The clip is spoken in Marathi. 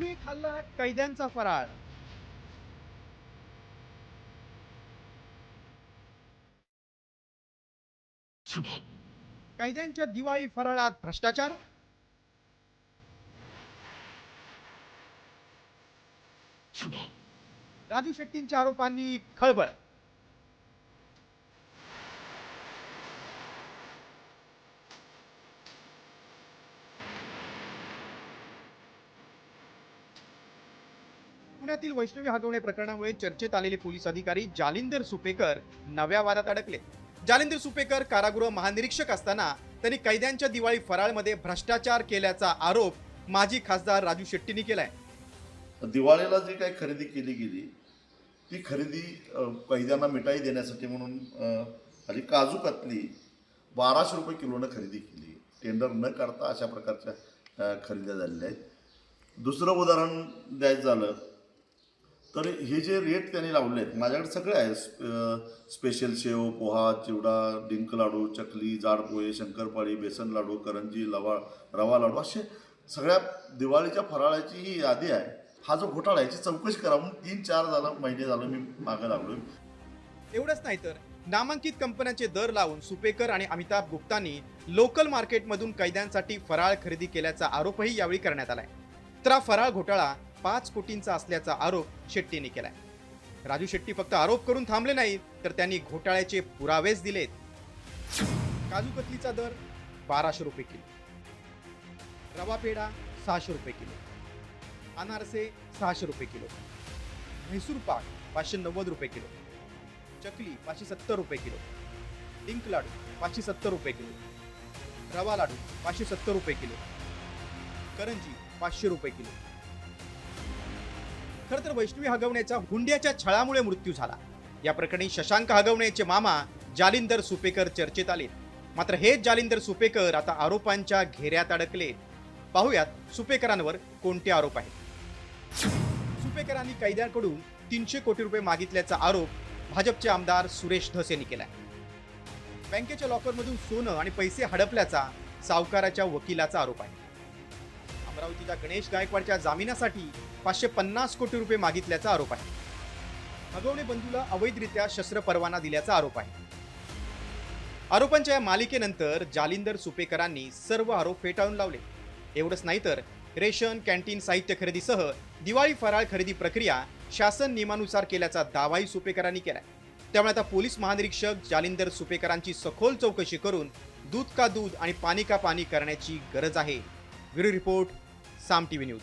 कुणी खाल्ला कैद्यांचा फराळ? कैद्यांच्या दिवाळी फराळात भ्रष्टाचार? राजू शेट्टींच्या आरोपांनी खळबळ. पुण्यातील वैष्णवी हगवणे प्रकरणामुळे चर्चेत आलेले पोलीस अधिकारी जालिंदर सुपेकर नव्या वादात अडकले. जालिंदर सुपेकर कारागृह महानिरीक्षक असताना त्यांनी कैद्यांच्या दिवाळी फराळमध्ये भ्रष्टाचार केल्याचा आरोप माजी खासदार राजू शेट्टींनी केलाय. दिवाळीला जी काही खरेदी केली गेली ती खरेदी कैद्यांना मिठाई देण्यासाठी म्हणून आणि काजू कतली 1200 रुपये किलोनं खरेदी केली. टेंडर न करता अशा प्रकारच्या खरेद्या झालेल्या आहेत. दुसरं उदाहरण द्यायचं झालं तर हे जे रेट त्यांनी लावले आहेत, माझ्याकडे सगळे आहे. स्पेशल शेव, पोहा, चिवडा, डिंक लाडू, चकली, जाड पोहे, शंकरपाळी, बेसन लाडू, करंजी, रवा लाडू, असे सगळ्या दिवाळीच्या फराळाची ही यादी आहे. हा जो घोटाळा आहे याची चौकशी करा म्हणून 3-4 महिने झालं मी मागे लागलोय. एवढंच नाही तर नामांकित कंपन्यांचे दर लावून सुपेकर आणि अमिताभ गुप्तांनी लोकल मार्केटमधून कैद्यांसाठी फराळ खरेदी केल्याचा आरोपही यावेळी करण्यात आलाय. तर हा फराळ घोटाळा 5 कोटींचा असल्याचा आरोप शेट्टींनी केलाय. राजू शेट्टी फक्त आरोप करून थांबले नाहीत तर त्यांनी घोटाळ्याचे पुरावेच दिलेत. काजू कतलीचा दर 1200 रुपये किलो, रवा पेढा 600 रुपये किलो, अनारसे 600 रुपये किलो, म्हैसूर पाक 590 रुपये किलो, चकली 570 रुपये किलो, डिंक लाडू 570 रुपये किलो, रवा लाडू 570 रुपये किलो, करंजी 500 रुपये किलो. खरं तर वैष्णवी हगवण्याचा हुंड्याच्या छळामुळे मृत्यू झाला. या प्रकरणी शशांक हगवण्याचे मामा जालिंदर सुपेकर चर्चेत आले. मात्र हेच जालिंदर सुपेकर आता आरोपांच्या घेऱ्यात अडकले. पाहुयात सुपेकरांवर कोणते आरोप आहेत. सुपेकरांनी कैद्यांकडून 300 कोटी रुपये मागितल्याचा आरोप भाजपचे आमदार सुरेश धस यांनी केलाय. बँकेच्या लॉकरमधून सोनं आणि पैसे हडपल्याचा सावकाराच्या वकिलाचा आरोप आहे. अमरावतीच्या गणेश गायकवाडच्या जामिनासाठी 550 कोटी रुपये मागितल्याचा आरोप आहे. हगवणे बंधूला अवैधरित्या शस्त्र परवाना दिल्याचा आरोप आहे. आरोपांच्या या मालिकेनंतर जालिंदर सुपेकरांनी सर्व आरोप फेटाळून लावले. एवढंच नाही तर रेशन, कॅन्टीन साहित्य खरेदीसह दिवाळी फराळ खरेदी प्रक्रिया शासन नियमानुसार केल्याचा दावाही सुपेकरांनी केलाय. त्यामुळे आता पोलीस महानिरीक्षक जालिंदर सुपेकरांची सखोल चौकशी करून दूध का दूध आणि पाणी का पाणी करण्याची गरज आहे. ब्युरो रिपोर्ट, साम टीव्ही न्यूज.